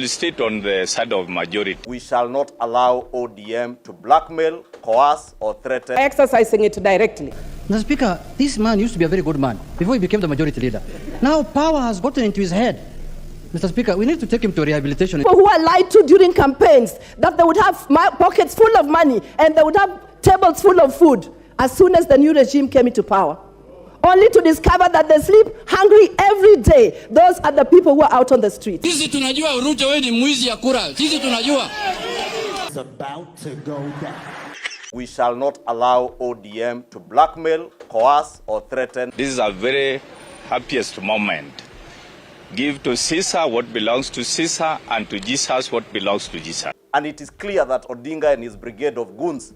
will state on the side of majority. We shall not allow ODM to blackmail, coerce, or threaten. Exercising it directly. Mr. Speaker, this man used to be a very good man before he became the majority leader. Now power has gotten into his head. Mr. Speaker, we need to take him to rehabilitation. People who are lied to during campaigns, that they would have pockets full of money and they would have tables full of food as soon as the new regime came into power. Only to discover that they sleep hungry every day. Those are the people who are out on the streets. Sisi tunajua Ruto wewe ni mwizi ya kura. Sisi tunajua. It's about to go down. We shall not allow ODM to blackmail, coerce, or threaten. This is a very happiest moment. Give to Caesar what belongs to Caesar and to Jesus what belongs to Jesus. And it is clear that Odinga and his brigade of goons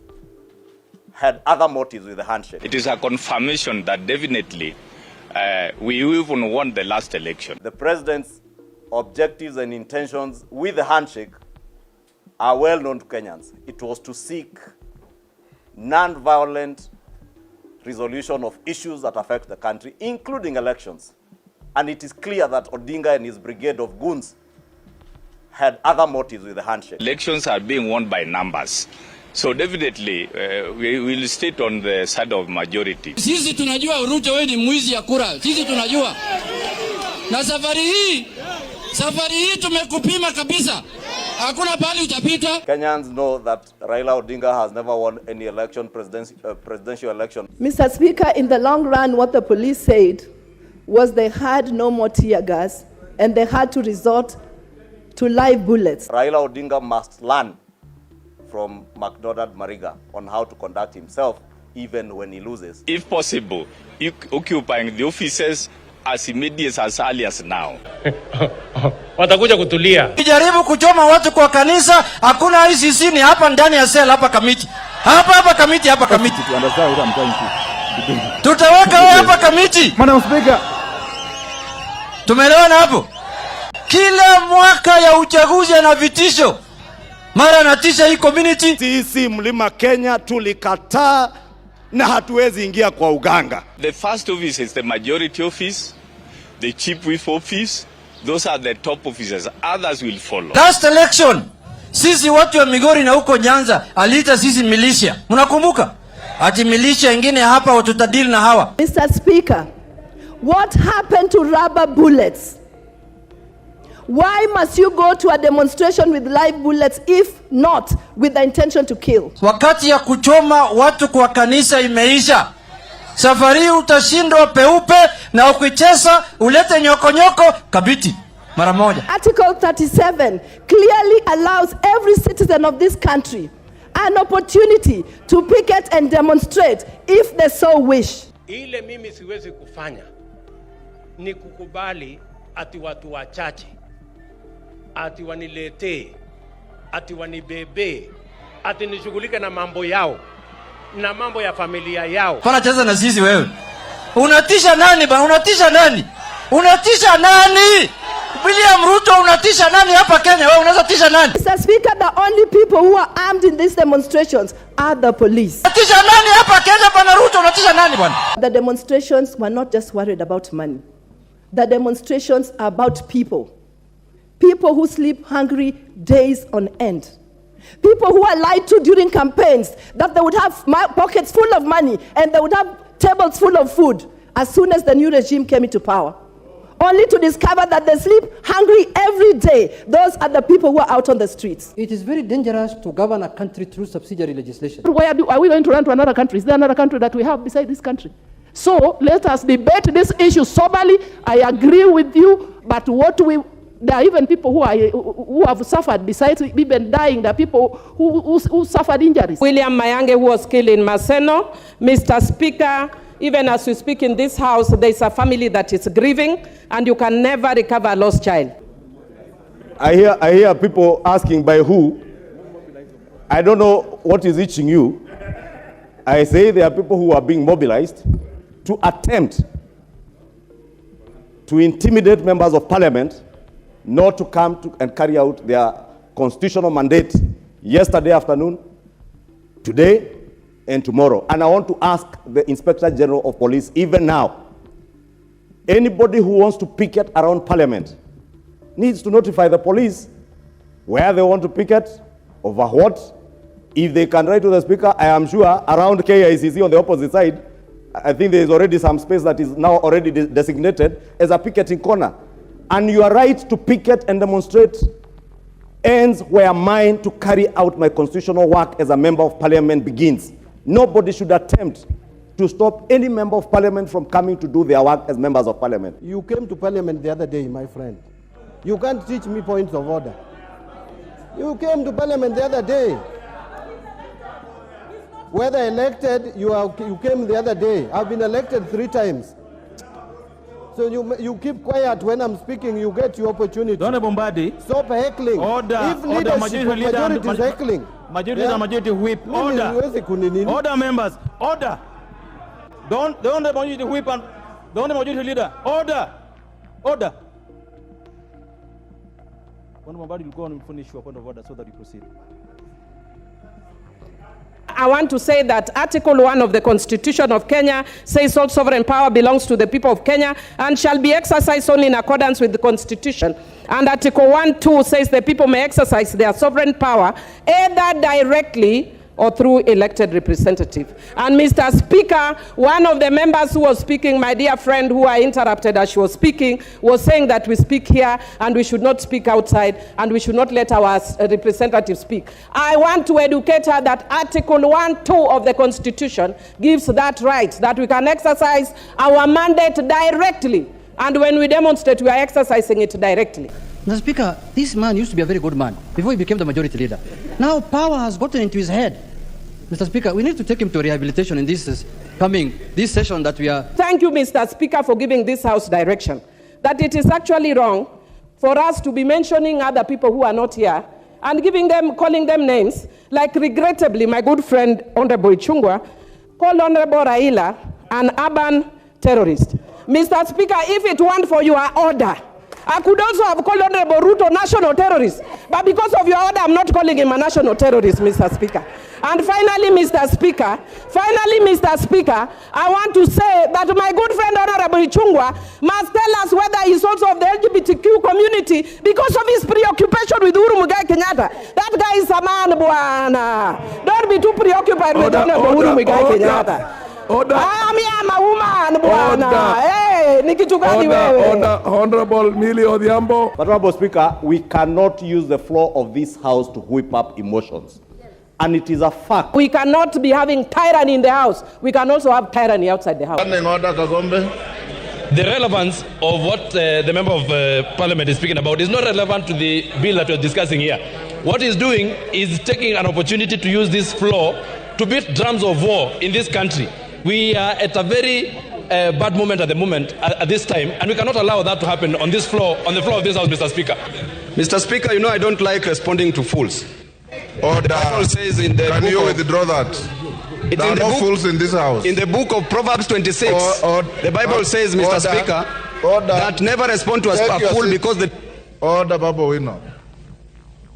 had other motives with the handshake. It is a confirmation that definitely we even won the last election. The president's objectives and intentions with the handshake are well known to Kenyans. It was to seek non-violent resolution of issues that affect the country, including elections. And it is clear that Odinga and his brigade of goons had other motives with the handshake. Elections are being won by numbers. So definitely we will state on the side of majority. Sisi tunajua Ruto wewe ni mwizi ya kura. Sisi tunajua. Na safari hii tumekupima kabisa. Hakuna pali utapita. Kenyans know that Raila Odinga has never won any election, presidential election. Mr. Speaker, in the long run, what the police said was they had no more tear gas and they had to resort to live bullets. Raila Odinga must learn from McDonald Mariga on how to conduct himself even when he loses. If possible, occupying the offices as immediate as early as now. Watakuja kutulia. Kijaribu kuchoma watu kwa kanisa, hakuna ICC ni hapa ndani ya sela hapa kamiti. Hapa kamiti. Tutaweka hapa kamiti. Madam Speaker. Tumeelewana hapo? Kila mwaka ya uchaguzi na vitisho. Mara natisha hii community. Sisi Mlima Kenya tulikataa na hatuwezi ingia kwa uganga. The first office is the majority office, the chief whip office. Those are the top officers. Others will follow. Last election, sisi watu wa Migori na huko Nyanza aliita sisi militia. Mnakumbuka? Ati militia ingine hapa watutadili na hawa. Mr. Speaker, what happened to rubber bullets? Why must you go to a demonstration with live bullets if not with the intention to kill? Wakati ya kuchoma watu kwa kanisa imeisha. Safari utashindwa peupe na ukicheza ulete nyokonyoko kabiti mara moja. Article 37 clearly allows every citizen of this country an opportunity to picket and demonstrate if they so wish. Ile mimi siwezi kufanya ni kukubali ati watu wachache ati waniletee ati wanibebe ati nishughulike na mambo yao na mambo ya familia yao. Pana cheza na sisi wewe. Unatisha nani bana? Unatisha nani? Unatisha nani? William Ruto unatisha nani hapa Kenya? Wewe unaweza tisha nani? Mr. Speaker, the only people who are armed in these demonstrations are the police. Unatisha nani hapa Kenya bana? Ruto unatisha nani bana? The demonstrations were not just worried about money. The demonstrations are about people. People who sleep hungry days on end. People who are lied to during campaigns, that they would have pockets full of money and they would have tables full of food as soon as the new regime came into power. Only to discover that they sleep hungry every day. Those are the people who are out on the streets. It is very dangerous to govern a country through subsidiary legislation. Why are we going to run to another country? Is there another country that we have beside this country? So let us debate this issue soberly. I agree with you, but there are even people who have suffered, besides even dying, there are people who suffered injuries. William Mayange, who was killed in Maseno. Mr. Speaker, even as we speak in this house, there is a family that is grieving, and you can never recover a lost child. I hear people asking by who. I don't know what is reaching you. I say there are people who are being mobilized to attempt to intimidate members of parliament not to come to and carry out their constitutional mandate yesterday afternoon, today, and tomorrow. And I want to ask the Inspector General of Police, even now, anybody who wants to picket around Parliament needs to notify the police Where they want to picket, over what. If they can write to the Speaker, I am sure around KICC on the opposite side, I think there is already some space that is now already designated as a picketing corner. And your right to picket and demonstrate ends where mine to carry out my constitutional work as a member of parliament begins. Nobody should attempt to stop any member of parliament from coming to do their work as members of parliament. You came to parliament the other day, my friend. You can't teach me points of order. You came to parliament the other day. Whether elected, you came the other day. I've been elected 3 times. So you keep quiet when I'm speaking, you get your opportunity. Don't bombard. Stop heckling. Order. If leadership, majority is heckling. Majority and majority whip. Order. Order, members. Order. Don't the majority whip and don't the majority leader. Order. Order. When Bombard will go on and finish your point of order so that you proceed. I want to say that Article 1 of the Constitution of Kenya says all sovereign power belongs to the people of Kenya and shall be exercised only in accordance with the Constitution. And Article 1(2) says the people may exercise their sovereign power either directly or through elected representative. And Mr. Speaker, one of the members who was speaking, my dear friend who I interrupted as she was speaking, was saying that we speak here and we should not speak outside and we should not let our representatives speak. I want to educate her that Article 1(2) of the Constitution gives that right, that we can exercise our mandate directly. And when we demonstrate, we are exercising it directly. Mr. Speaker, this man used to be a very good man before he became the majority leader. Now power has gotten into his head. Mr. Speaker, we need to take him to rehabilitation in this session that we are... Thank you, Mr. Speaker, for giving this House direction. That it is actually wrong for us to be mentioning other people who are not here and calling them names, like regrettably my good friend Honorable Ichungwa called Honorable Raila an urban terrorist. Mr. Speaker, if it weren't for your order, I could also have called Honorable Ruto national terrorist. But because of your order, I'm not calling him a national terrorist, Mr. Speaker. And finally, Mr. Speaker, I want to say that my good friend Honorable Ichungwa must tell us whether he's also of the LGBTQ community because of his preoccupation with Uhuru Muigai Kenyatta. That guy is a man, bwana. Don't be too preoccupied with Honorable Uhuru Muigai Kenyatta. Order. I'm a woman, bwana. Hey, nikitukani wewe. Honorable Millie Odhiambo. But Honorable Speaker, we cannot use the floor of this House to whip up emotions. And it is a fact. We cannot be having tyranny in the House. We can also have tyranny outside the House. The relevance of what the Member of Parliament is speaking about is not relevant to the bill that we're discussing here. What he's doing is taking an opportunity to use this floor to beat drums of war in this country. We are at a very bad moment at this time, and we cannot allow that to happen on this floor, on the floor of this House, Mr. Speaker. Mr. Speaker, you know I don't like responding to fools. Order. The Bible says in the Can you withdraw that? There are no fools in this House. In the book of Proverbs 26, the Bible says, Mr. Speaker, that never respond to a fool because the... Order, Babu Owino.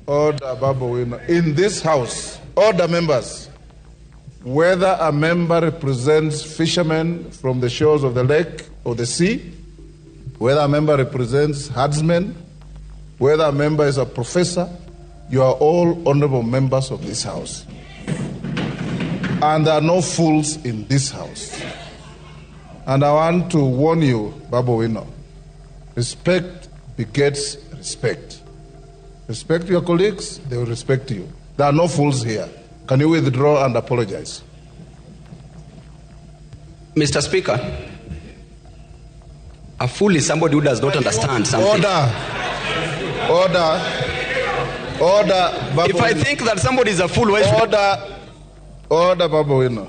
Order, Babu Owino. In this House, order, members. Whether a member represents fishermen from the shores of the lake or the sea, whether a member represents herdsmen, whether a member is a professor, you are all honorable members of this House. And there are no fools in this House. And I want to warn you, Babu Owino, respect begets respect. Respect your colleagues, they will respect you. There are no fools here. Can you withdraw and apologize? Mr. Speaker, a fool is somebody who does not understand something. Order. If I think that somebody is a fool, why should... Order, Babu Owino.